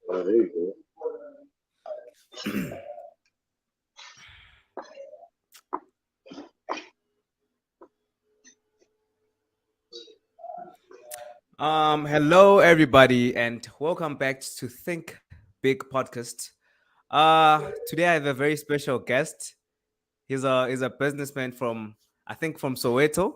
There you Hello everybody, and welcome back to Think Big Podcast. Today I have a very special guest. He's a businessman from, I think, from Soweto.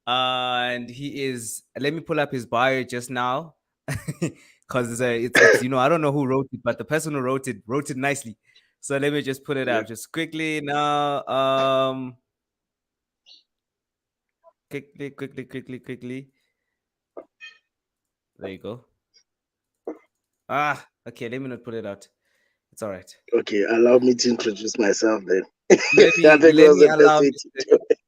And he is. Let me pull up his bio just now, because it's I don't know who wrote it, but the person who wrote it nicely. So let me just put it go. up just quickly now. Quickly. There you go. Okay. Let me not put it out. It's all right. Okay, allow me to introduce myself then. Let I me think let was me the best allow way me to to, do it.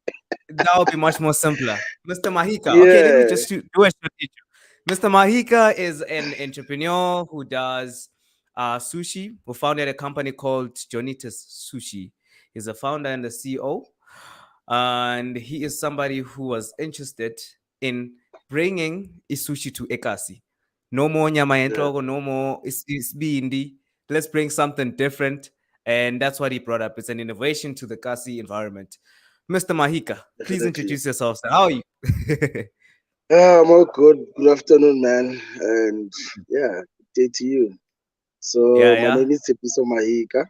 that would be much more simpler. Mr. Mahika. Okay, let me Yeah. just do a short intro. Mr. Mahika is an entrepreneur who does sushi, who founded a company called Johnittos Sushi. He's a founder and the CEO. And he is somebody who was interested in bringing sushi to ekasi. No more nyama Yeah. yentloko, no more isbindi. Let's bring something different. And that's what he brought up. It's an innovation to the kasi environment. Mr. Mahika, please Definitely. introduce yourself, sir. How are you? I'm all good. Good afternoon, man. And yeah, good day to you. Yeah, So my yeah. name is Tshepiso Mahika,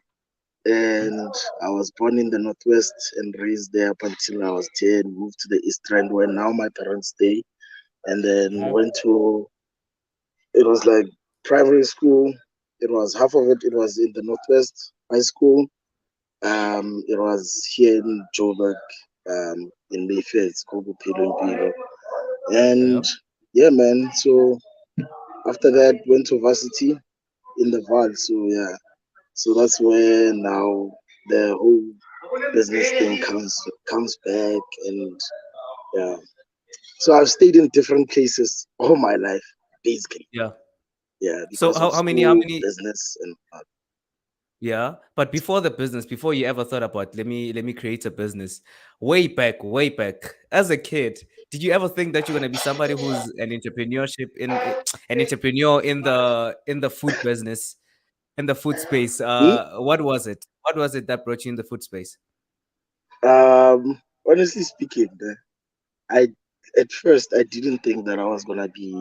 Mhm. and I was born in the Northwest and raised there up until I was 10. Moved to the East End where now my parents stay, and then Mhm. went to, it was like primary school. It was half of it. It was in the Northwest High School. It was here in Joburg, in Mayfair. It's called Pilo Pilo. Yeah. And yeah, man. So after that, went to varsity in the Val. So yeah, so that's where now the whole business thing comes back, and yeah. So I've stayed in different places all my life, basically. Yeah. Yeah, So because of how school, many business, and Yeah, but before the business, before you ever thought about let me create a business, way back, as a kid, did you ever think that you're gonna be somebody who's an entrepreneur in the food business, in the food space? me. What was it? What was it that brought you in the food space? Honestly speaking, I at first I didn't think that I was gonna be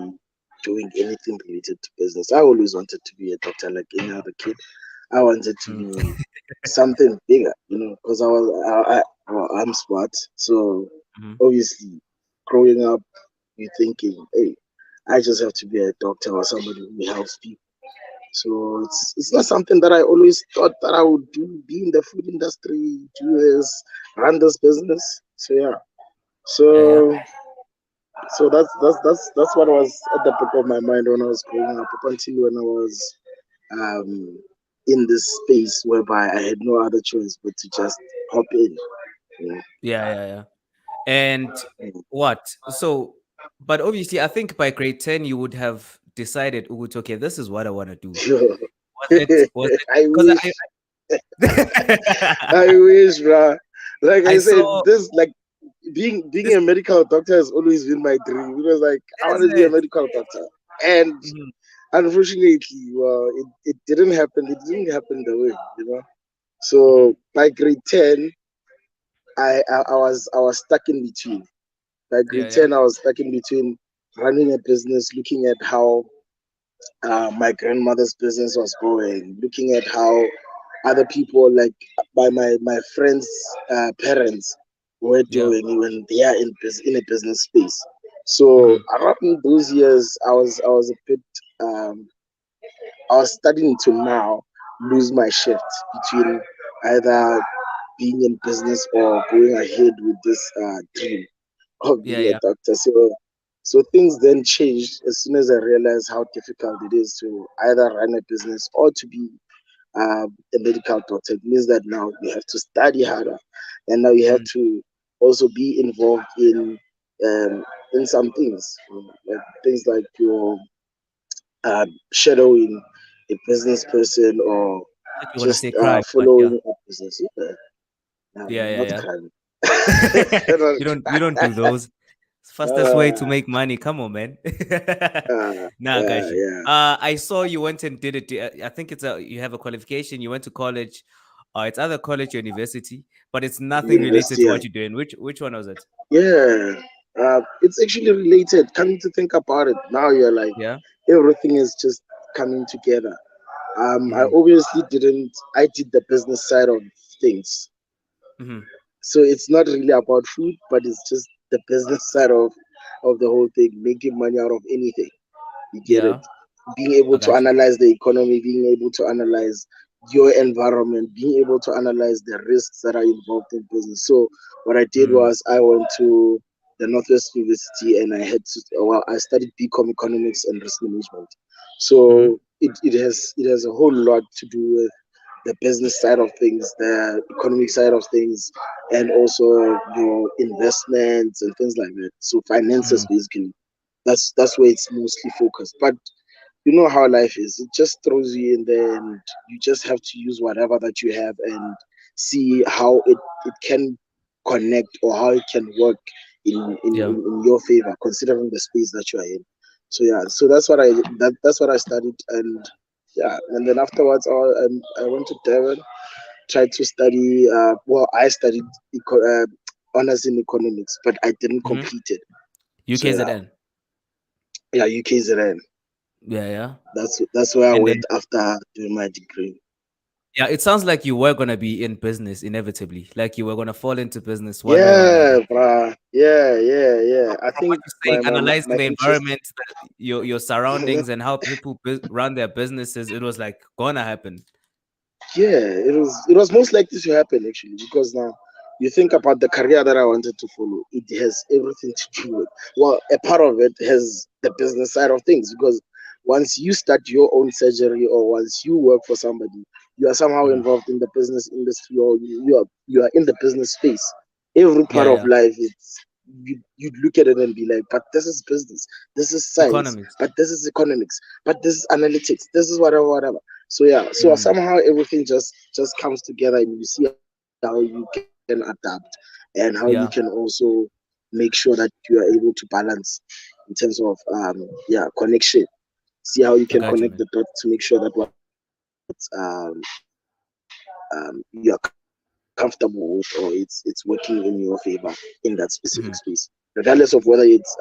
doing anything related to business. I always wanted to be a doctor like any other kid. I wanted to Mm. be something bigger, because I'm smart. So Mhm. obviously, growing up, you thinking, hey, I just have to be a doctor or somebody who helps people. So it's not something that I always thought that I would do, be in the food industry, do this, run this business. So yeah. Yeah, yeah. So that's what was at the back of my mind when I was growing up, up until when I was um in this space whereby I had no other choice but to just hop in. You Yeah. And know. what? So, but obviously, I think by grade 10, you would have decided, "Ugut, okay, this is what I want to do." Was it I because wish, I I wish, bruh. Like I I said, saw, this like being this a medical doctor has always been my dream. Because like I want is to be a it. medical doctor, and Mhm. unfortunately, well, it didn't happen. It didn't happen the way. Mhm. So by grade 10, I was stuck in between. By Yeah, grade yeah. 10, I was stuck in between running a business, looking at how my grandmother's business was going, looking at how other people, like my friends' parents, were Yeah. doing when they are in a business space. So Mhm. around those years, I was a bit um, I was starting to now lose my shift between either being in business or going ahead with this dream of Yeah, being a yeah. doctor. So things then changed as soon as I realized how difficult it is to either run a business or to be a medical doctor. It means that now you have to study harder, and now you have Mhm. to also be involved in some things, like things like your shadowing a business person or I thought you were gonna just say crime, but yeah. following a business. Yeah, Yeah, not yeah, crime. yeah. Not You don't do those. Fastest way to Uh, make money. Come on, man. yeah, Nah, I got yeah, you. yeah. I saw you went and did it. I think it's a you have a qualification. You went to college. It's either college or university, but it's nothing related University, to yeah. what you're doing. Which one was it? Yeah. It's actually related. Coming to think about it, now you're like, Yeah. everything is just coming together. I Mm-hmm. obviously didn't, I did the business side of things. Mm-hmm. So it's not really about food, but it's just the business side of the whole thing, making money out of anything. You get it? Yeah, Being able I to got you. analyze the economy, being able to analyze your environment, being able to analyze the risks that are involved in business. So what I did Mm, was I went to the Northwest University and I had to, well, I studied BCom economics and risk management. mm-hmm. So it has a whole lot to do with the business side of things, the economic side of things, and also your investments and things like that. So finances Mm, basically. That's where it's mostly focused. But you know how life is. It just throws you in there and you just have to use whatever that you have and see how it can connect or how it can work yeah. in your favor, considering the space that you are in. So yeah, so that's what I studied. And yeah, and then afterwards I went to Devon, tried to study well, I studied honors in economics, but I didn't Mm-hmm. complete it. So yeah, UKZN. yeah, UKZN. Yeah, yeah. That's where I And went then after doing my degree. yeah, it sounds like you were gonna be in business inevitably. Like you were gonna fall into business one way or another. Yeah, bruh. Yeah, yeah, yeah. I From what think you're saying, my analyzing the interest. environment, your surroundings, and how people run their businesses, it was like gonna happen. Yeah, it was most likely to happen actually, because now you think about the career that I wanted to follow. It has everything to do with, well, a part of it has the business side of things, because once you start your own surgery or once you work for somebody, you are somehow Mhm. involved in the business industry, or you are in the business space. Every part Yeah, of yeah. life, you look at it and be like, but this is business, this is science, Economics. but this is economics, but this is analytics, this is whatever, whatever. So yeah, so Mm, somehow everything just comes together, and you see how you can adapt and how you can yeah, also make sure that you are able to balance in terms of yeah, connection. See how you can I connect got the you, man. dots to make sure that what you are comfortable with, or it's working in your favor in that specific space, Mhm. regardless of whether it's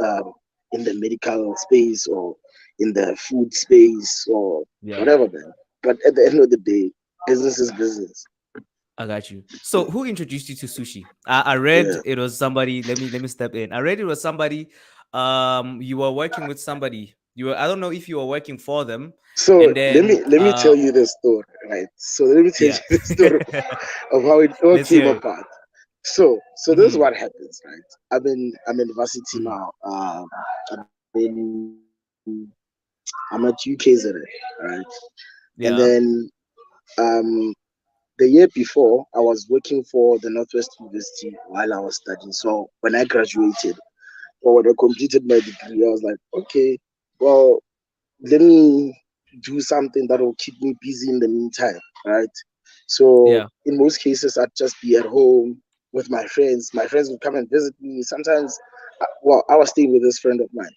in the medical space or in the food space or Yeah. whatever, man. But at the end of the day, business is business. I got you. So, who introduced you to sushi? I read Yeah. it was somebody. Let me step in. I read it was somebody. You were working with somebody. You were. I don't know if you were working for them, So and let then me let me tell you the story, right? So let me tell you yeah. the story of how it all Let's came hear it. apart. So this is Mhm, what happens, right? I'm in varsity mhm. now. I mean, I'm at UKZN, right? And then Yeah, um, the year before, I was working for the Northwest University while I was studying. So when I graduated, or when I completed my degree, I was like, okay, well, let me do something that will keep me busy in the meantime, right? So yeah. in most cases, I'd just be at home with my friends. My friends would come and visit me. Sometimes, well, I was staying with this friend of mine.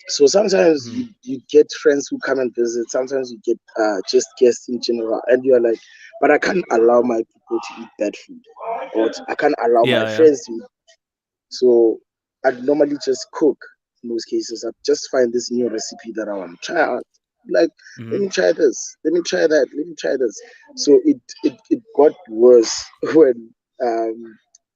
So sometimes Mhm. you get friends who come and visit. Sometimes you get just guests in general, and you're like, but I can't allow my people to eat bad food, or I can't allow my Yeah, yeah. friends to eat. So I'd normally just cook in most cases. I'd just find this new recipe that I want to try out. Like, let Mhm. me try this, let me try that, let me try this. So it got worse when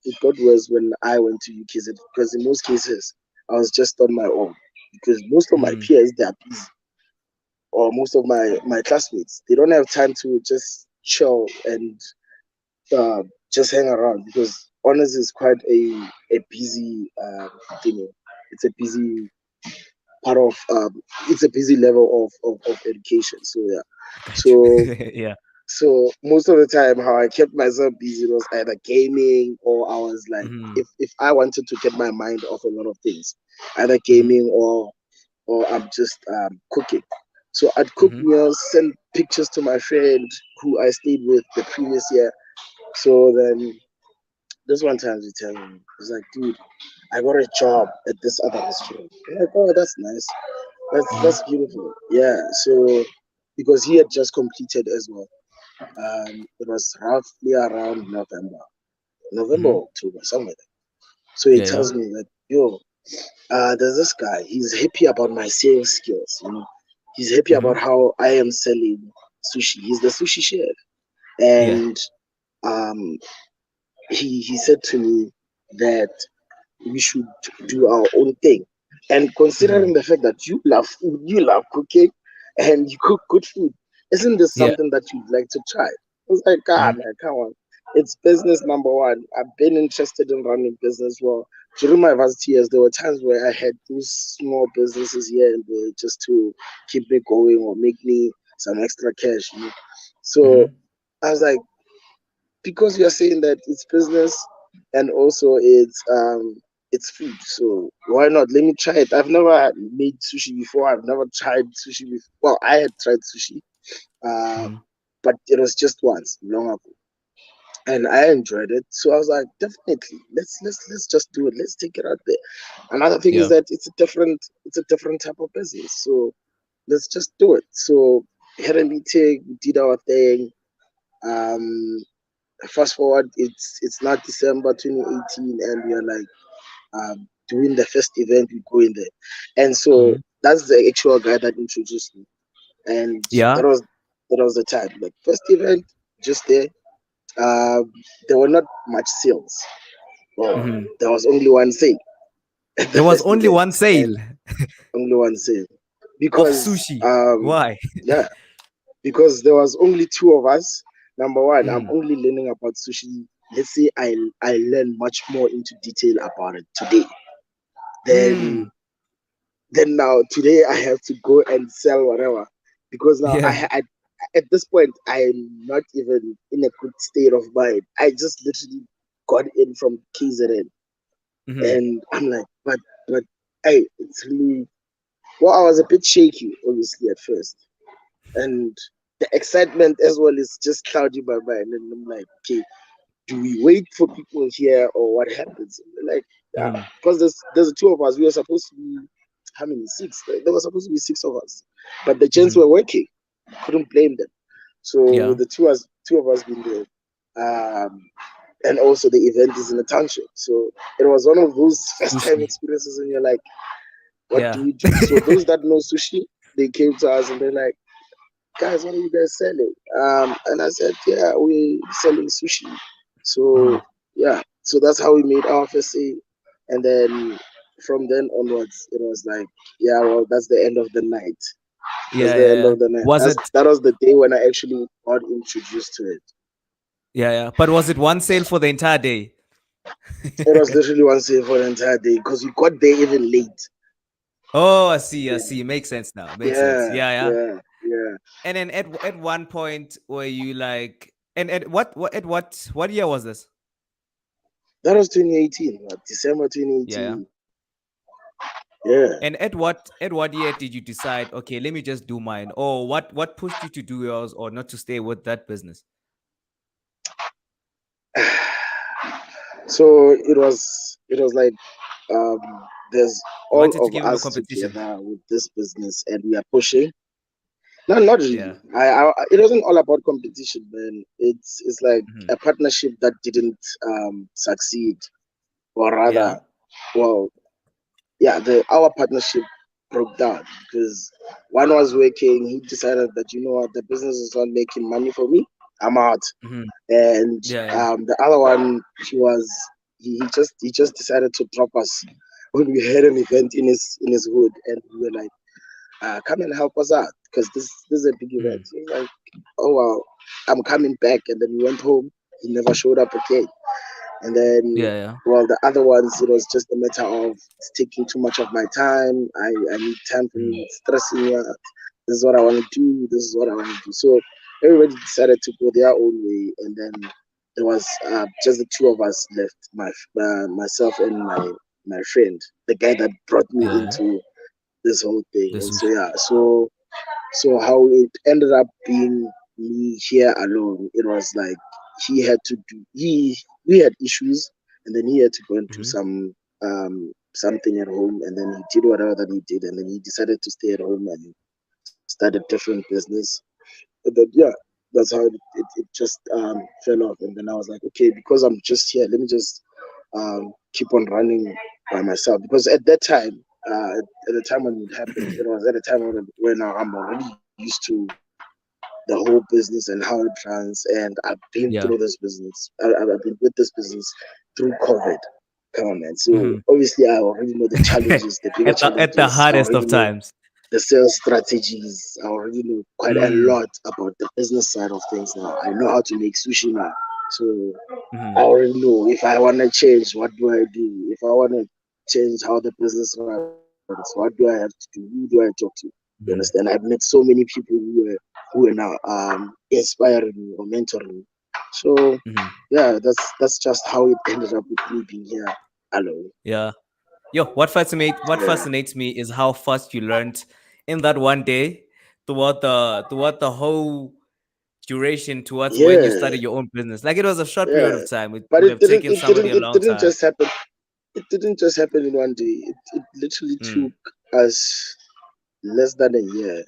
it got worse when I went to UKZ, because in most cases I was just on my own, because most of my Mhm. peers, they are busy, or most of my classmates, they don't have time to just chill and uh, just hang around, because honors is quite a busy thing. It's a busy part of it's a busy level of education. So yeah. I got So you. Yeah. so most of the time how I kept myself busy was either gaming, or I was like, Mhm. if I wanted to get my mind off a lot of things, either Mhm. gaming or I'm just cooking. So I'd cook Mhm. meals, send pictures to my friend who I stayed with the previous year. So then This one time he tell me, he's like, dude, I got a job at this other restaurant. I'm like, oh, that's nice. Mm-hmm. That's beautiful. Yeah. So because he had just completed as well. It was roughly around November Mm-hmm. or October, somewhere. So he Yeah, yeah. tells me that, yo, there's this guy. He's happy about my sales skills. He's happy Mm-hmm. about how I am selling sushi. He's the sushi chef, Yeah. and um, he said to me that we should do our own thing. And Mm-hmm. considering the fact that you love food, you love cooking, and you cook good food, isn't this Yeah. something that you'd like to try? I was like, Mm-hmm. God, man, come on. It's business number one. I've been interested in running business. Well, during my varsity years, there were times where I had those small businesses here and there just to keep me going or make me some extra cash. So Mm-hmm. I was like, because you're saying that it's business and also it's food, so why not, let me try it. I've never made sushi before. I've never tried sushi before. Well, I had tried sushi, uh Mm-hmm. but it was just once long ago, and I enjoyed it. So I was like, definitely, let's just do it. Let's take it out there. Another thing is Yeah. that it's a different type of business, so let's just do it. So had a meeting, we did our thing. um Fast forward, it's not December 2018, and we are like doing the first event. We go in there, and so Mm-hmm. that's the actual guy that introduced me, and Yeah. that was the time. Like first event, just there. Um, there were not much sales. Well, Mm-hmm. there was only one sale at the There was first only event, one sale and only one sale of because sushi. Why? yeah, because there was only two of us. Number one, I'm Mm-hmm. only learning about sushi. Let's say I learn much more into detail about it today. Then Mm. now today I have to go and sell whatever, because now Yeah. I at this point I'm not even in a good state of mind. I just literally got in from KZN, Mm-hmm. and I'm like, but hey, it's really, well, I was a bit shaky obviously at first, and the excitement as well is just clouding my mind, and I'm like, okay, do we wait for people here or what happens? Like, Mm-hmm. because there's the two of us. We were supposed to be how many? Six. There was supposed to be six of us, but the gents Mm-hmm. were working. Couldn't blame them. So Yeah. with the two of us being there, and also the event is in a township, so it was one of those first time Sushi. experiences, and you're like, what do Yeah. we do? So those that know sushi, they came to us and they're like, guys, what are you guys selling? And I said, yeah, we're selling sushi. Mm-hmm. So yeah, so that's how we made our first sale, and then from then onwards, it was like, yeah, well, that's the end of the night. That's Yeah, the yeah, end yeah. of the night. Was That's it? that was the day when I actually got introduced to it. Yeah, yeah. But was it one sale for the entire day? It was literally one sale for the entire day because we got there even late. Oh, I see. I see. Makes sense now. Makes sense. Yeah, Yeah, yeah. yeah, yeah. And then at one point were you like, and at what year was this? That was 2018, December Yeah, yeah. 2018. Yeah. And at what year did you decide, okay, let me just do mine? Or what pushed you to do yours or not to stay with that business? So it was like, um, there's You all wanted to of give him a us competition. together with this business, and we are pushing. No, not really. Yeah. It wasn't all about competition, man. It's like Hmm. a partnership that didn't succeed, or Yeah. rather, well, yeah, the our partnership broke down because one was working. He decided that, you know what, the business is not making money for me. I'm out. Hmm. And Yeah, yeah. the other one, he just decided to drop us when we had an event in his hood, and we were like, come and help us out because this is a big event. Hmm. He was like, oh well, I'm coming back, and then we went home. He never showed up again. And then, Yeah, yeah. well, the other ones, it was just a matter of it's taking too much of my time. I need time for Hmm. me, stressing me out. This is what I want to do. This is what I want to do. So everybody decided to go their own way, and then there was just the two of us left, myself and my friend, the guy that brought me Yeah, yeah. into this whole thing. The And so sushi. yeah, so how it ended up being me here alone, it was like he had to do he we had issues, and then he had to go and do Mm-hmm. something at home, and then he did whatever that he did, and then he decided to stay at home and start a different business. But then, yeah, that's how it just fell off. And then I was like, okay, because I'm just here, let me just keep on running by myself. Because at that time, at the time when it happened, it was at a time when I'm already used to the whole business and how it runs, and I've been through Yeah. this business. I've been with this business through COVID. Come on, man. So Mm-hmm. obviously, I already know the challenges, the bigger At the challenges. I hardest already of know times. the sales strategies. I already know quite a Mm. lot about the business side of things now. I know how to make sushi now. So I Mm-hmm. already know if I want to change, what do I do? If I want to change how the business runs, what do I have to do? Who do I talk to? You understand? Mm-hmm. I've met so many people who are now inspiring me or mentoring me. So Mm-hmm. yeah, that's just how it ended up with me being here alone. Yeah. Yo, what Yeah, fascinates me is how fast you learned in that one day toward the whole duration towards when you yeah, started your own business. Like it was a short period yeah. of time. It But would have taken somebody a it long didn't time. just happen. It didn't just happen in one day. It literally Mm. took us less than a year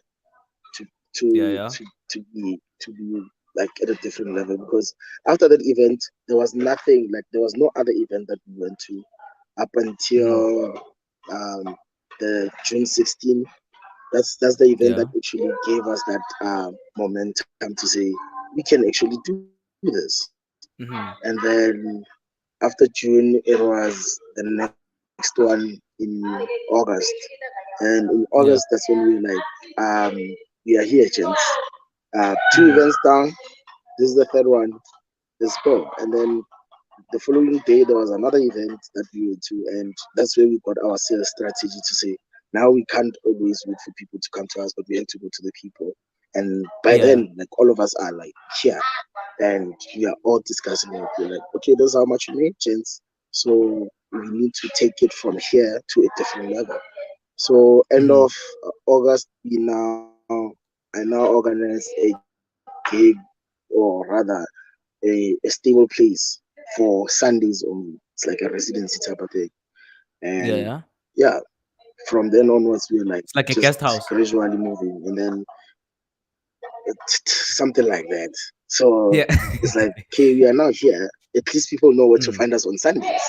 to Yeah, to yeah. to to be like at a different level, because after that event there was nothing, like there was no other event that we went to up Mm-hmm. until um the June 16. That's the event that Yeah. actually gave us that momentum to say we can actually do this. And then Mm-hmm. after June it was the next one in August. And in August, that's when we were like, Yeah. we are here, gents. Two events Mm-hmm. down. This is the third one. Let's go. And then the following day, there was another event that we went to, and that's where we got our sales strategy to say, now we can't always wait for people to come to us, but we have to go to the people. And by Yeah. then, like all of us are like here, and we are all discussing it. We're like, okay, this is how much you make, gents. So we need to take it from here to a different level. So end Mm-hmm. of August, I now organize a gig, or rather a stable place for Sundays only. It's like a residency type of thing. And Yeah, yeah. yeah, from then onwards, we're like It's like a just guest house. gradually moving, and then something like that. So Yeah. it's like, okay, we are now here. At least people know where to Mm. find us on Sundays.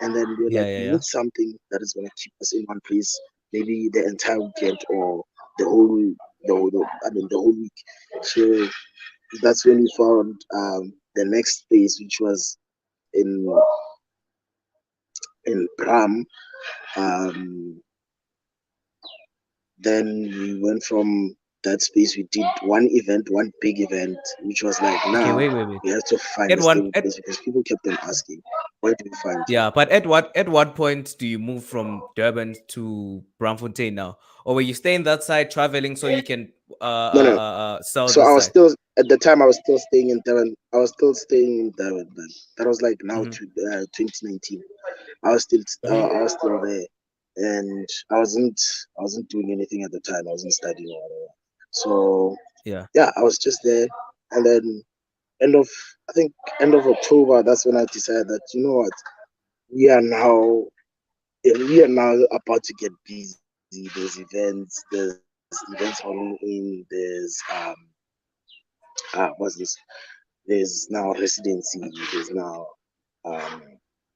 And then we're Yeah, like, yeah, we yeah. need something that is going to keep us in one place, maybe the entire weekend or the whole, the whole week. So that's when we found the next space, which was in Bram. Um, then we went from that space. We did one event, one big event, which was like, Okay, now wait. we have to find At a one stable at place, because people kept on asking, where do we find you? Yeah, but at what point do you move from Durban to Braamfontein now? Or were you staying that side traveling so you can No, no. sell So this I was side? still, at the time, I was still staying in Durban. I was still staying in Durban then. That was like now Mm-hmm. to 2019. I was still, Mm-hmm. I was still there, and I wasn't doing anything at the time. I wasn't studying or whatever. So Yeah. yeah, I was just there, and then end of I think end of October, that's when I decided that, you know what, we are now we are now about to get busy. There's events rolling in. What's this? There's now residency. There's now um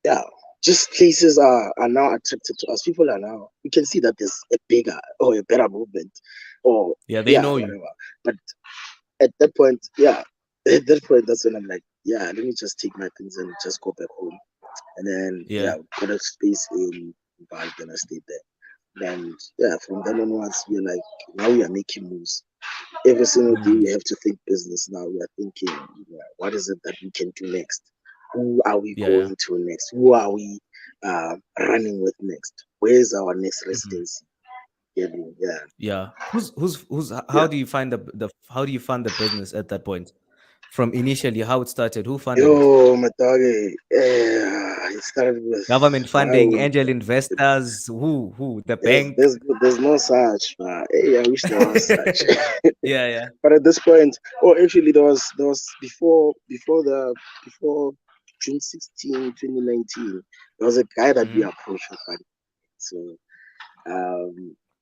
yeah, just places are now attracted to us. People are now, you can see that there's a bigger or a better movement, or Yeah, they yeah, know you. whatever. But at that point, yeah, at that point, that's when I'm like, yeah, let me just take my things and just go back home. And then, yeah, Yeah. got a space in Bali, then I stayed there. And yeah, from then onwards, we're like, now we are making moves. Every single day, Mm. we have to think business now. We are thinking, yeah, what is it that we can do next? Who are we Yeah, yeah. going to next? Who are we running with next? Where is our next Hmm. residency? Yeah, yeah, Yeah. Who's yeah. how do you find the how do you fund the business at that point? From initially how it started, who funded it? Yo, my dog, it started with Government my funding, own. angel investors, who? The There's bank? there's there's no such. Hey, I wish there was such. Yeah, yeah. But at this point, oh, actually, there was before June 16, 2019. There was a guy that we Mm-hmm. approached for fun. So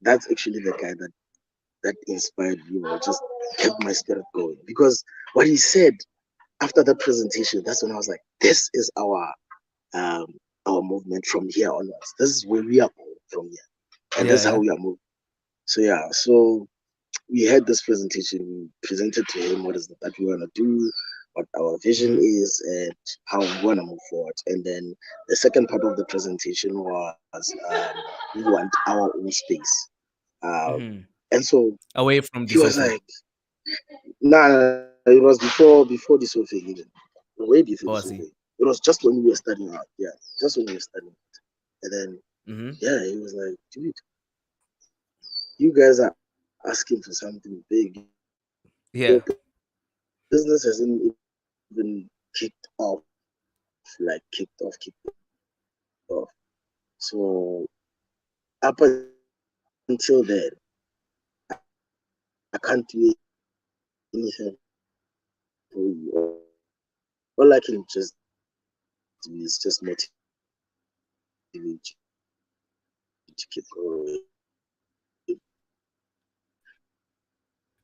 that's actually the guy that inspired me, just kept my spirit going. Because what he said after the presentation, that's when I was like, this is um our movement from here onwards. This is where we are going from here. And Yeah, that's how yeah. we are moving. So yeah, so we had this presentation, we presented to him what is it that we want to do, what our vision Mm-hmm. is, and how we want to move forward. And then the second part of the presentation was we want our own space. Um, Mm-hmm. and so Away from the he was sofa. like, nah, it was before the Sofe even, way before the Oh, I Sofe. see. It was just when we were studying out, yeah, just when we were studying. And then Mm-hmm. yeah, he was like, dude, you guys are asking for something big. Your business Yeah. hasn't even kicked off, kicked off. So up until then, I can't do anything for you. All I can just do is just motivate you to keep going.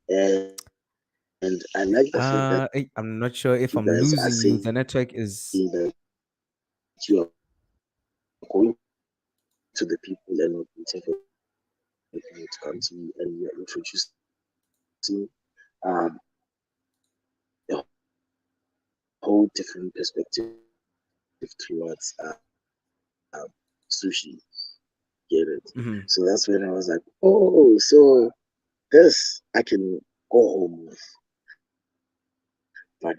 And I like the fact that I'm not you sure if guys I'm are losing saying you. The network that is. you are going to the people and not waiting for them to come to you, and you are introducing um, a whole different perspective towards sushi. Get it? So that's when I was like, Mhm. oh, so this I can go home with. But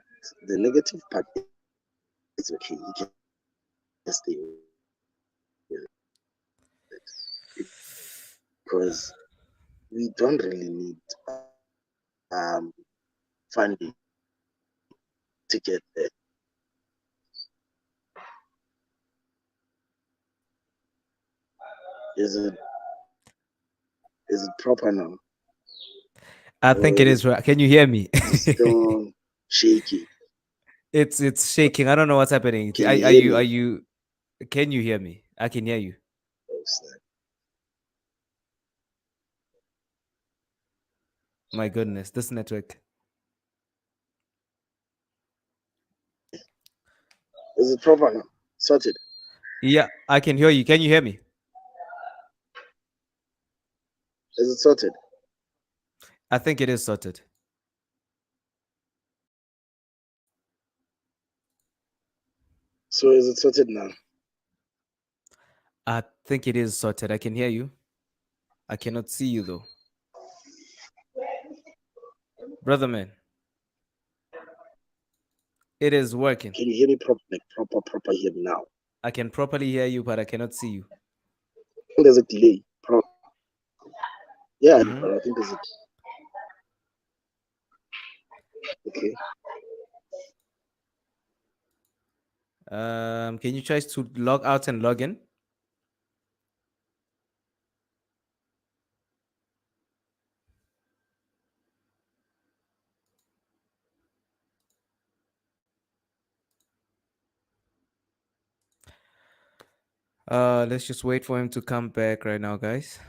the negative part is okay. You can stay with it because we don't really need funding to get there. Is it proper now, I or think it is is it right. Can you hear me? still shaky? It's shaking. I don't know what's happening. Can Are, you are hear you are me? you? Can you hear me? I can hear you. Oh, snap. My goodness, this network. Is it proper now? Sorted. Yeah, I can hear you. Can you hear me? Is it sorted? I think it is sorted. So is it sorted now? I think it is sorted. I can hear you. I cannot see you though, brother man. It is working. Can you hear me like proper hear me now? I can properly hear you, but I cannot see you. I think there's a delay. Yeah, Hmm. but I think there's a okay. Can you try to log out and log in? Let's just wait for him to come back right now, guys.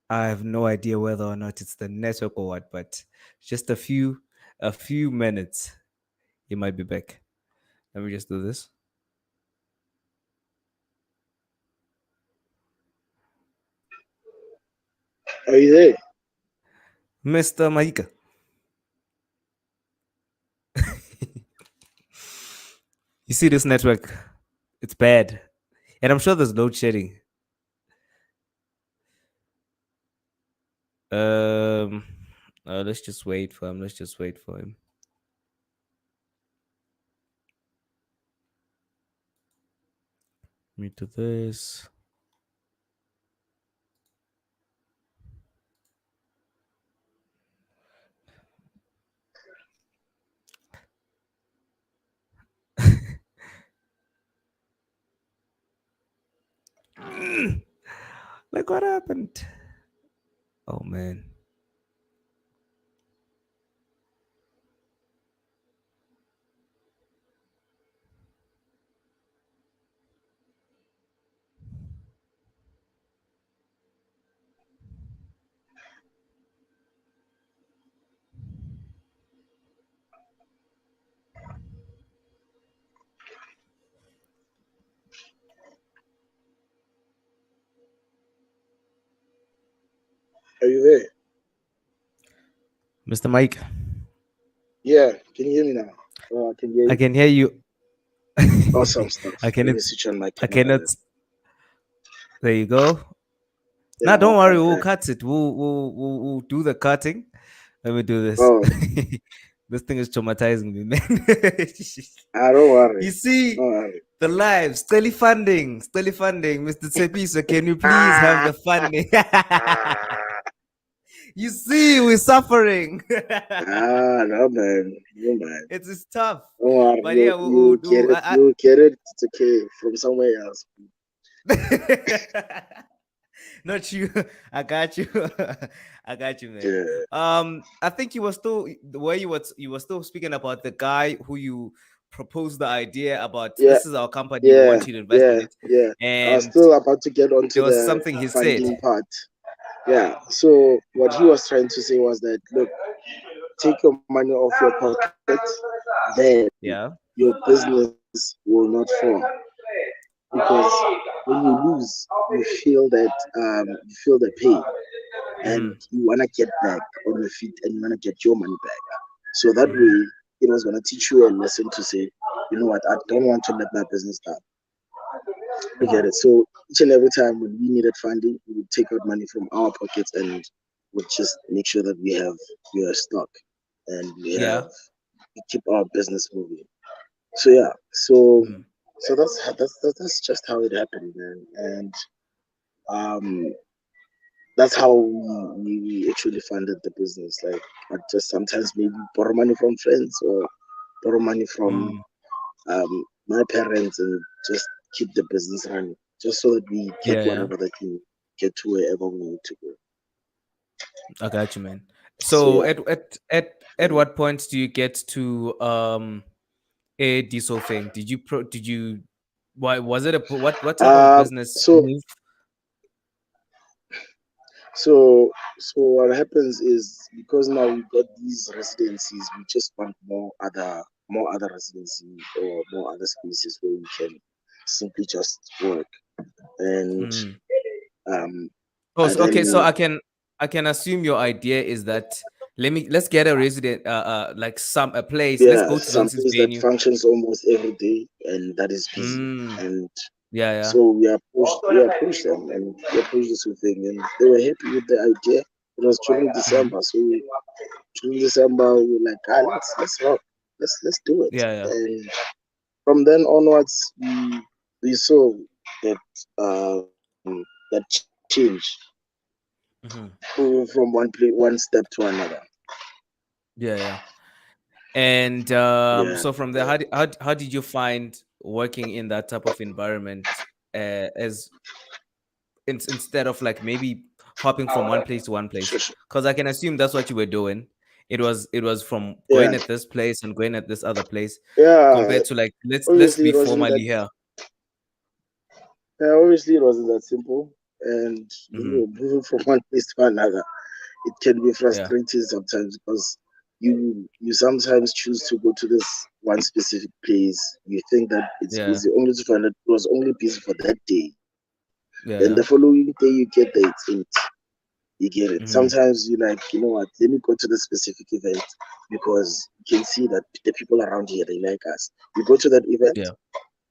I have no idea whether or not it's the network or what, but just a few minutes, he might be back. Let me just do this. Are you there? Mr. Mahika. You see this network? It's bad. And I'm sure there's load shedding. Um let's just wait for him. Let's just wait for him. Let me do this. Like what happened? Oh man. Are you there? Mr. Mike, Yeah. Can you hear me now? Oh, I can hear I you. can hear you. Awesome stuff. I Let cannot. me switch on my I camera cannot. then. There you go. Now, Yeah, don't worry. welcome We'll back. cut it. We'll do the cutting. Let me do this. Oh, This thing is traumatizing me, man. don't worry. You see, Don't worry. the live, steady funding, Mr. Tshepiso, can you please have the funding? You see, we're suffering. No man. No man. It's tough. Don't worry. But yeah, You get it. It's okay from somewhere else. Not you. I got you. I got you, man. Yeah. I think you were still the way you were still speaking about the guy who you proposed the idea about. Yeah. This is our company. We Yeah. want you to invest in Yeah. it, Yeah. I was and still about to get there onto was the something he said. funding part. Yeah. So what he was trying to say was that look, take your money off your pocket, then Yeah. your business will not fall. Because when you lose, you feel the pain, and Mm-hmm. you wanna get back on your feet and you wanna get your money back. So that Mm-hmm. way, it was gonna teach you a lesson to say, you know what, I don't want to let my business down. You get Mm-hmm. it. So each and every time when we needed funding, we would take out money from our pockets and would just make sure that we have stock and Yeah. we keep our business moving. So yeah, so Mm-hmm. so that's just how it happened, man. And um, that's how we actually funded the business. Like, I just sometimes maybe borrow money from friends or borrow money from Mm. my parents and just keep the business running, just so that we get Yeah. Yeah. whatever that we get to wherever we need to go. I got you, man. So So yeah, at what point do you get to a diesel thing? Did you why was it what type of business so move? so what happens is because now we got these residencies, we just want more other residency or more other spaces where we can simply just work and Mm. um Oh, and so, okay. So then I can assume your idea is that let's get a resident like some a place. Let's yeah, go to some Zonsi's place that venue. functions almost every day and that is busy. Mm. And Yeah, yeah. so we approached them and we approached this whole thing and they were happy with the idea. It was during Hmm. December, so during December we were like, let's rock, let's do it. Yeah, yeah. And from then onwards, we saw that that change Hmm. from one step to another. Yeah, yeah. And Yeah, so from there, yeah. how did you find working in that type of environment as instead of like maybe hopping from one place to one place? Sure, sure. Because I can assume that's what you were doing. It was from Yeah, going at this place and going at this other place, yeah. compared to like let's Obviously, be it wasn't that. formally here. Yeah, obviously, it wasn't that simple. And when Hmm. you're moving from one place to another, it can be Yeah, frustrating sometimes because you sometimes choose to go to this one specific place. You think that it's yeah, busy, only to find that it was only busy for that day. Then the yeah, yeah. following day you get there, it's empty. You get it. Hmm. Sometimes you like, you know what? Let me go to the specific event because you can see that the people around here they like us. You go to that event, Yeah.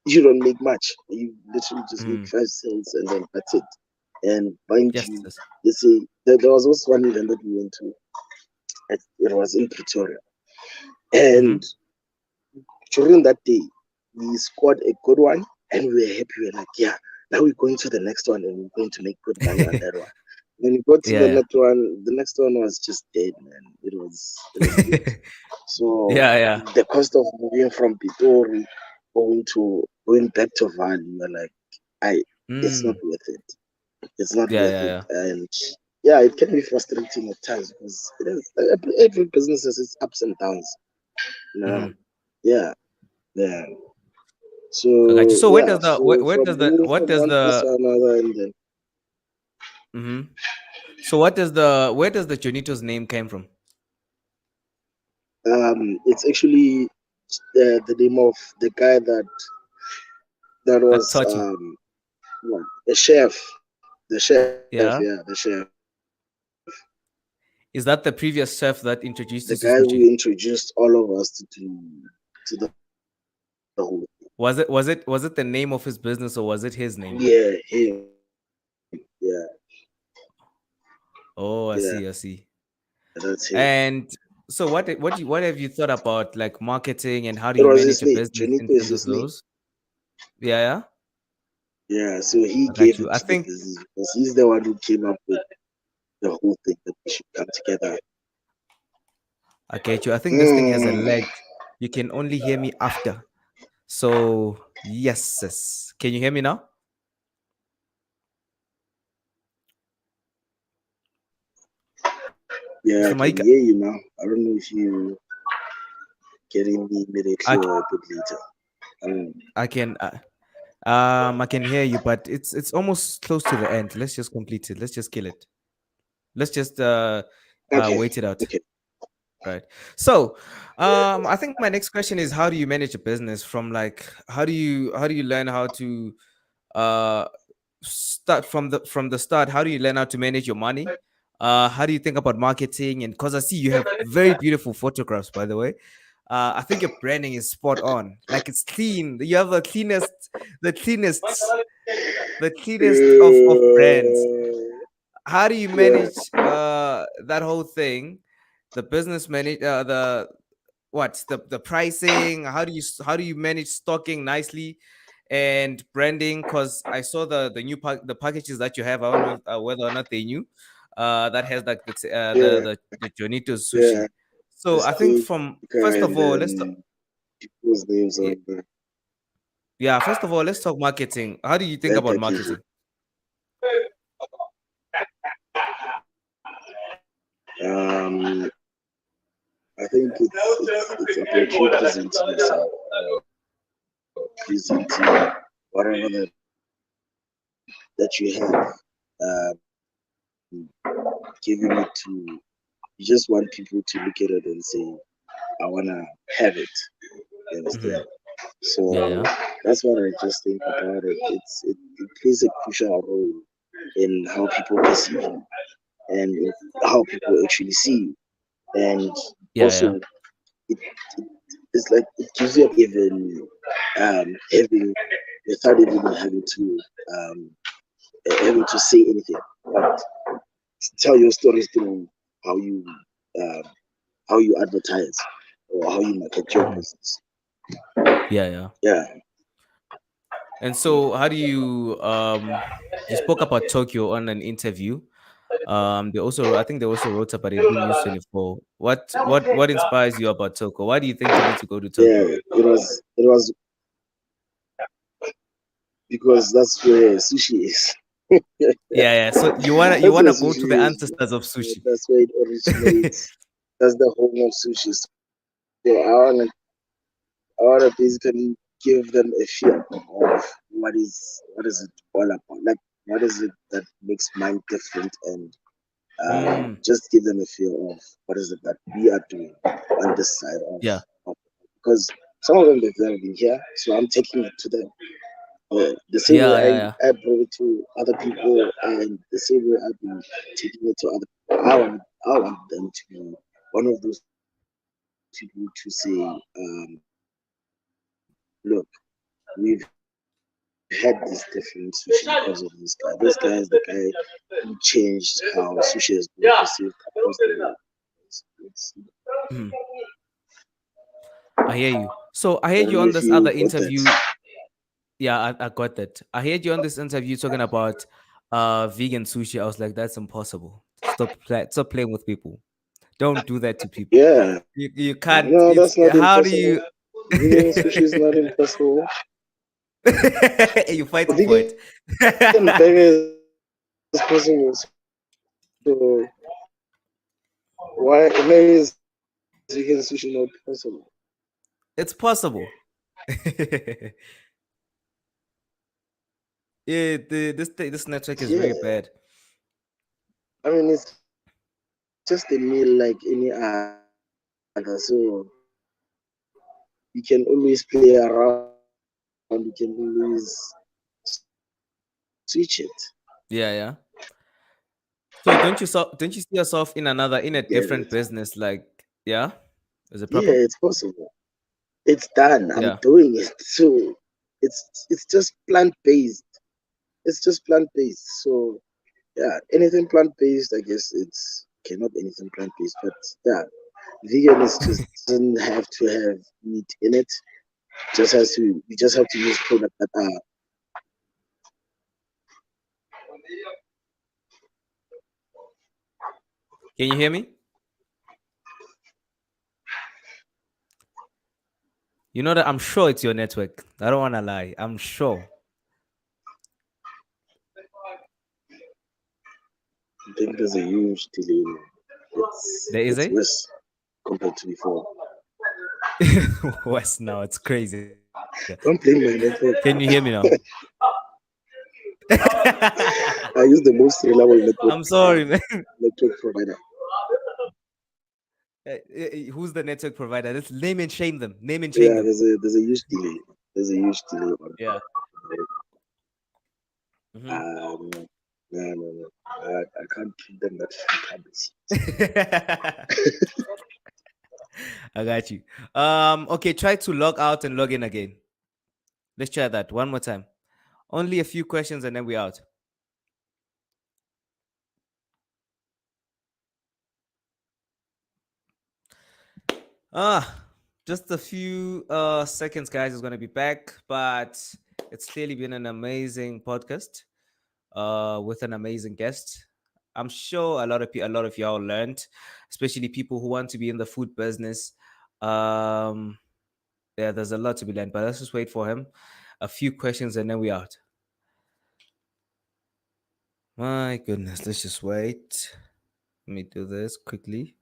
you don't make much. You literally just make Hmm. 5 sales and then that's it. And mind Yes, you, yes. you see, there was also one event that we went to. It was in Pretoria, and Hmm. during that day, we scored a good one, and we were happy. We were like, yeah, now we're going to the next one, and we're going to make good money on that one. When we got to Yeah, the next one was just dead, man. It was dead. yeah. So Yeah, yeah. the cost of moving from Pitori going back to Valley, you're like, I it's not Mm. worth it. It's not Yeah, worth yeah, it. yeah. And yeah, it can be frustrating at times because it is every business has its ups and downs. You know? Hmm. Yeah, yeah. I got you. So So yeah, so where from does the moving what from does one place the to another, and then hmm so what does the where does the Johnittos name came from? it's actually the name of the guy that was That taught you. what, the chef, the chef, yeah, the Yeah. chef. Is that the previous chef that introduced The you to guy who sushi? introduced all of us to the whole thing. Was it the name of his business or was it his name? Yeah, him. Yeah, Oh, I yeah, see, I see. that's him. And so what have you thought about like marketing and how do It you was manage his a name. business in Johnito is terms of his name. those? Yeah, yeah. Yeah, so he I got gave you. it I to the think business because he's the one who came up with the whole thing that we should come together. I get you. I think this thing has a Mm, lag. You can only hear me after. So yes, sis. Can you hear me now? yeah, I Mr. can Mahika, hear you now. I don't know if you getting me I, immediately c- or a bit later. Um, I can hear you, but it's almost close to the end. Let's just complete it. Let's just kill it. Let's just okay, wait it out. okay. Right. So, I think my next question is how do you manage a business from like how do you learn how to uh start from the start? How do you learn how to manage your money? How do you think about marketing? And because I see you have very beautiful photographs, by the way. I think your branding is spot on. Like it's clean. You have the cleanest, the cleanest of brands. How do you Yeah, manage that whole thing? The business manage the pricing? How do you manage stocking nicely and branding? Because I saw the packages that you have. I don't know whether or not they knew. That has like yeah, the Johnittos yeah. Sushi. So The I think steak from first of and all, people's names yeah, on the yeah, first of all, let's talk marketing. How do you think their about packaging. marketing? I think it's about you presenting yourself, presenting whatever that you have, giving it to. You just want people to look at it and say, "I wanna have it." You Hmm. understand? Yeah, So yeah. that's what I just think about it. It plays a crucial role in how people perceive you and in how people actually see you. And Yeah, yeah. also, it, it it's like it gives you even having without even um, having to say anything, but tell your stories through how you um, how you advertise or how you market your Hmm. business. Yeah, yeah. Yeah, And so, how do you spoke about Tokyo on an interview. I think they also wrote about it in News 24. What inspires you about Tokyo? Why do you think you need to go to yeah. Tokyo? It was because that's where sushi is. Yeah, yeah. So you That's wanna where go to sushi the is. ancestors of sushi. That's where it originates. That's the home of sushi. So I wanna basically give them a feel of what is it all about. Like what is it that makes mine different, and Mm, just give them a feel of what is it that we are doing on this side yeah, of because some of them they've never been here, so I'm taking it to them. The same way yeah, yeah, yeah. I brought it to other people, and the same way I've been taking it to other people. I want them to be one of those people to say, look, we've had this different sushi because of this guy. This guy is the guy who changed how sushi has been perceived across the world. It's- Mhm. I hear you. So I I heard don't you know on if this you other got that. interview. Yeah, I got that. I heard you on this interview talking about vegan sushi. I was like, that's impossible. Stop playing with people. Don't do that to people. Yeah, You can't. no, It's that's not how do impossible. you Vegan sushi is not impossible. you fighting for it? Vegan burger is possible. So why is vegan sushi not possible? It's possible. Yeah, this network is very Yeah, bad. I mean it's just a meal like any other. So you can always play around. You can always switch it. 'Cause, yeah, I mean, it's just a meal like any other. So you can always switch it. Yeah, yeah. So don't you see yourself in a Yeah, different business? Like, yeah, is it yeah, proper? it's possible. It's done. I'm Yeah. doing it. So it's just plant based. It's just plant based. So yeah, anything plant based, I guess it's okay, not anything plant based, but yeah, vegan is just doesn't have to have meat in it. Just has to you just have to use product that are Can you hear me? You know that I'm sure it's your network. I don't want to lie. I'm sure. I think there's a huge delay. There is It's a worse compared to before. West now. It's crazy. Don't blame my Can you network. hear me now? I use the most reliable I'm sorry, man. network provider. Who's the network provider? Let's name and shame them. Name and shame Yeah, them. there's a huge delay. There's a huge delay on Yeah. no, no. I can't give them that free publicity. I got you. Okay, try to log out and log in again. Let's try that one more time. Only a few questions and then we out. Ah, just a few seconds, guys. Is gonna be back, but it's clearly been an amazing podcast with an amazing guest. I'm sure a lot of y'all learned, especially people who want to be in the food business. Um, yeah, there's a lot to be learned, but let's just wait for him. A few questions and then we out. My goodness, let's just wait. Let me do this quickly.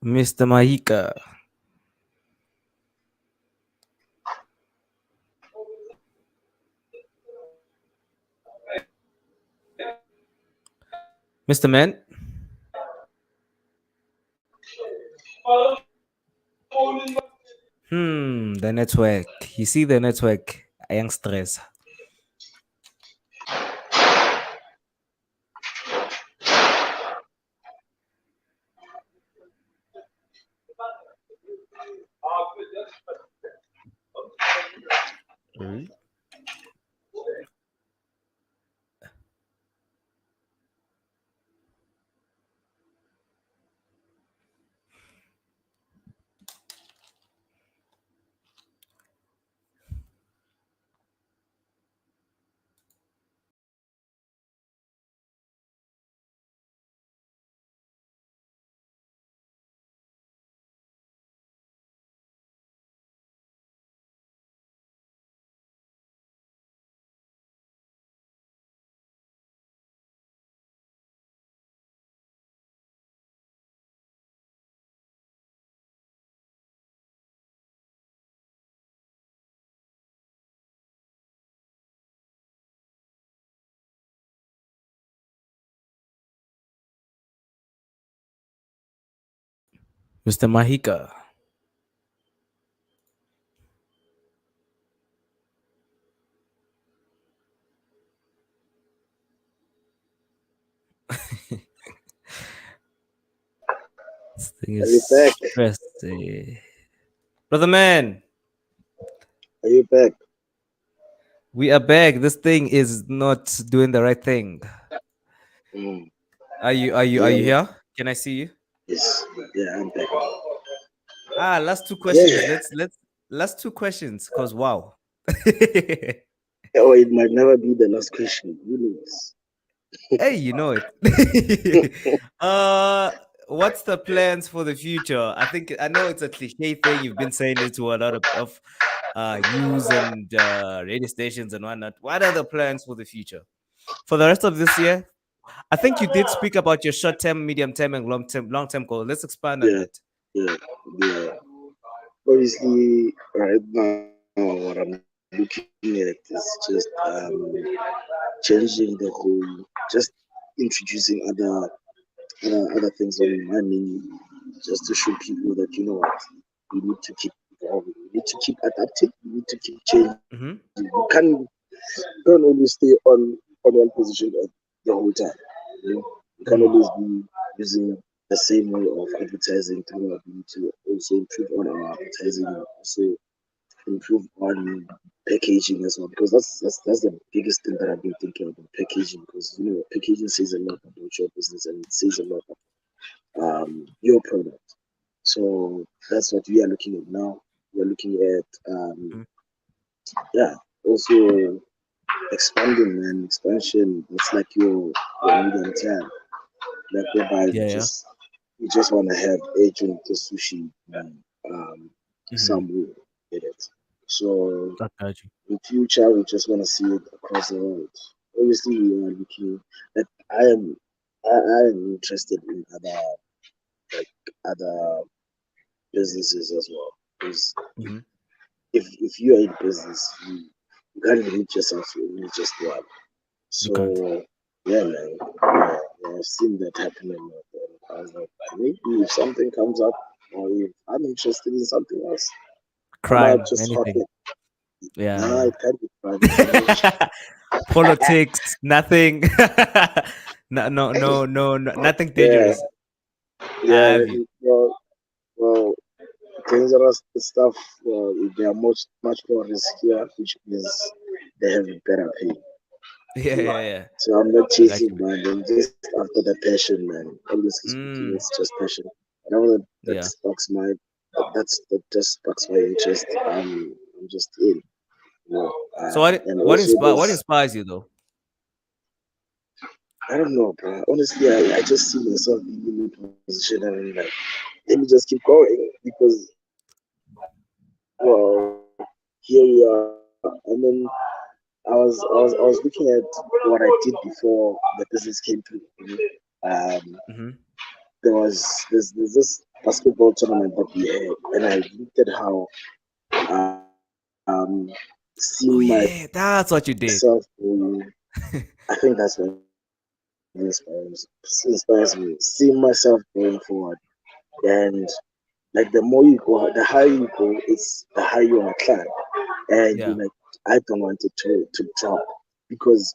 Mr. Mahika. Mr. Man. The network. You see the network. I am stress. Mm. Mr. Mahika. This thing Are you is back? stressy. Brother man, Are you back? We are back. This thing is not doing the right thing. Mm. Are you Yeah, here? Can I see you? yes, yeah, I'm back. Last two Yeah, questions. Let's last two questions. Cause wow. or it might never be the last question. Who knows? Hey, you know it. uh, what's the plans for the future? I know it's a cliche thing. You've been saying it to a lot of news and radio stations and whatnot. What are the plans for the future for the rest of this year? I think you did speak about your short term, medium term, and long term goal. Let's expand on Yeah, that. yeah, yeah. Obviously, right now, what I'm looking at is just changing the whole, just introducing other things on my menu, just to show people that you know what, we need to keep evolving, we need to keep adapting, we need to keep changing. Mm-hmm. We can't always stay on one position at the whole time. You know? We can't Mm-hmm. always be using the same way of advertising throughout. We need to also improve on our advertising, also improve on packaging as well, because that's the biggest thing that I've been thinking about, packaging, because you know packaging says a lot about your business and it says a lot about your product. So that's what we are looking at now. We're looking at yeah, also expanding and expansion. It's like your medium term, like whereby Yeah, yeah. we just want to have a Johnittos Sushi um Mm-hmm. somewhere in it. So I got you. in future, we just want to see it across the world. Obviously, we are looking like I am interested in like other businesses as well. Because Mm-hmm. if you are in business, you can't limit yourself to only just one. You can't. So yeah, man, I've seen that happen a lot. And I was like, maybe if something comes up, or if I'm interested in something else, I might Crime, just hop anything. in. Nah, Yeah, it can't be fun. It can be yeah. Politics, nothing. No, no, no, no, no, nothing yeah, dangerous. I yeah. have you. Well, dangerous stuff. They are much more riskier, which means they have a better pay. Yeah, yeah, yeah. So I'm not I got chasing you. man. I'm just after the passion, man. Honestly speaking, it's Mm, just passion. Whatever that yeah. sparks that just sparks my interest. I'm just in. You know, So what and what also inspire what there's inspires you though? I don't know, bro. Honestly, I just see myself being in a position and I'm like, let me just keep going because well, here we are. I mean, I was looking at what I did before the business came through. You know? Mm-hmm. There's this basketball tournament that we had, and I looked at how seeing Oh myself yeah, that's what you going. did. I think that's what inspires me. Seeing myself going forward, and like the more you go, the higher you go, it's the higher you want to climb, and you're like, Yeah. I don't want it to drop because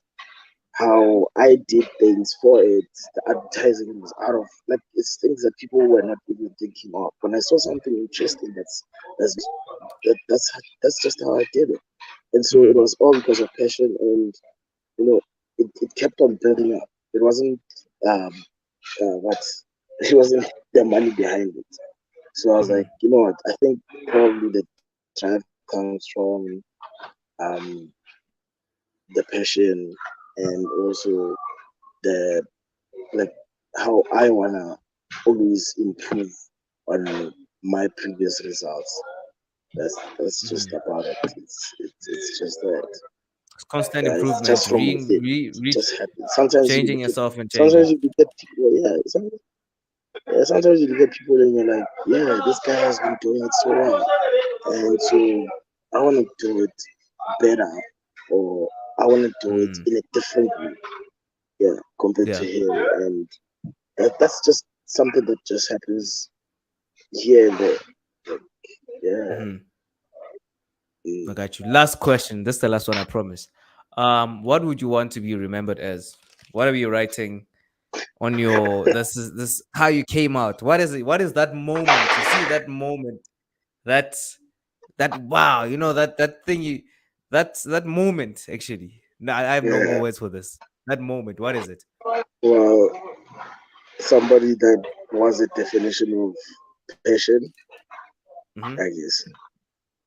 how I did things for it, the advertising was out of like it's things that people were not even thinking of. When I saw something interesting, that's that's just how I did it, and so it Mm-hmm. was all because of passion, and you know, it kept on building up. It wasn't um what it wasn't the money behind it. So I was like, Mm-hmm. you know what? I think probably the drive comes from um the passion and also the like how I wanna always improve on my previous results. That's Mm-hmm. just about it. It's just that. Constant Yeah, it's improvement, just from within. It re just happens. Sometimes you changing look at yourself and changing. sometimes you look at people. Sometimes you look at people and you're like, yeah, this guy has been doing it so well, and so I want to do it better, or I want to do it Mm. in a different way. Yeah, compared to Yeah. him, and that's just something that just happens here and there. Like, yeah. Mm-hmm. I Mm. got you. Last question. This is the last one, I promise. What would you want to be remembered as? What are you writing on your this how you came out? What is it? What is that moment? You see that moment, that that wow, that thing that moment actually. No, I have no more Yeah. words for this. That moment, what is it? Well, somebody that was a definition of passion, I Hmm. guess.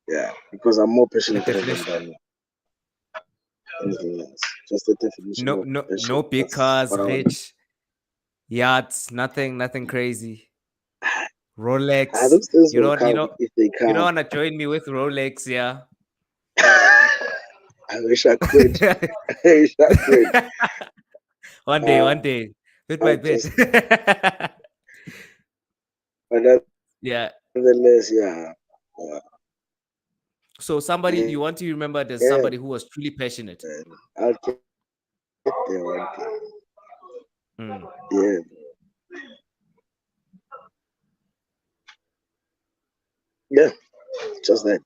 Yeah, because I'm more A passion driven definition. than anything else. Just a definition No, of no, passion. no big That's cars, what I want. rich yachts, nothing crazy. Ah, Rolex. those things You will don't, you come know, if they you don't come. want to join me with Rolex, yeah. I wish I could. I wish I could. One Uh, day, bit by I'll bit. just, but Yeah. nonetheless, yeah. So somebody Yeah, you want to remember as yeah, somebody who was truly passionate. man. I'll get there one day. Mm, Yeah, yeah, just that.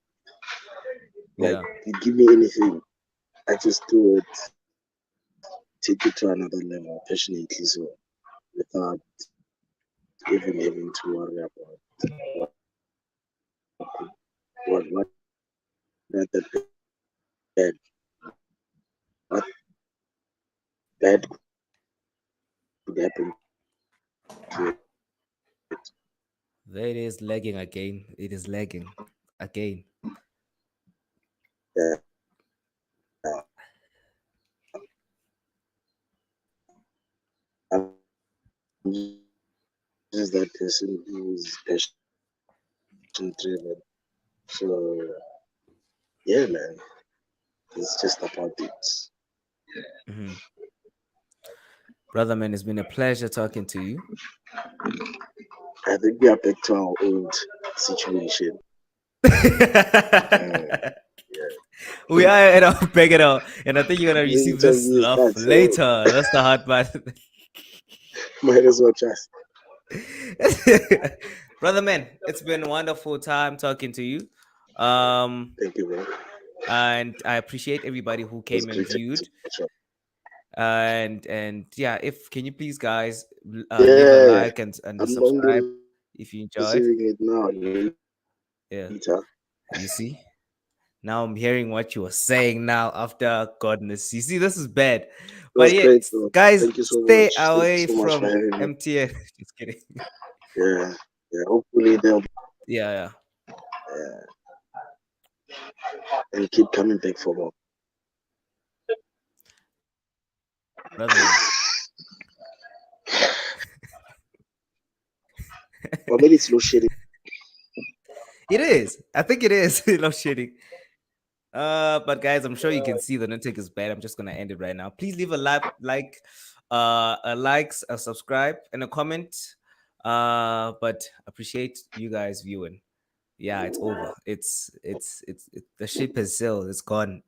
Like, yeah. you give me anything, I just do it, take it to another level passionately. So, without even having to worry about what that bad, what bad could happen to it. There it is lagging again. It is lagging again. Yeah, I'm just that person who's passion driven. So, yeah, man, it's just about it. Mhm. Brother man, it's been a pleasure talking to you. I think we are back to our old situation. Mm, yeah. We are at our back at all, and I think you're gonna The receive this interview is stuff that, so later. That's the hard part. might as well just. Brother man, it's been a wonderful time talking to you. Um, Thank you, bro. It and I appreciate everybody who was came and great to viewed. catch up. And yeah, if can you please guys leave a Yeah, like and a I'm subscribe only if you enjoyed. receiving it now later. Yeah, you see. Now I'm hearing what you were saying now after godness. You see, this is bad. It But was yeah, great, bro. guys, Thank you so stay much. Thank you away so much for from having me. MTN. Just kidding. Yeah, yeah. Hopefully they'll Yeah, yeah. and keep coming back for more. Brother man. Or maybe it's low shedding. It is. I think it is. No shitting. But guys, I'm sure you can see the network is bad. I'm just gonna end it right now. Please leave a a likes, a subscribe, and a comment. But appreciate you guys viewing. Yeah, it's over. The ship has sailed. It's gone.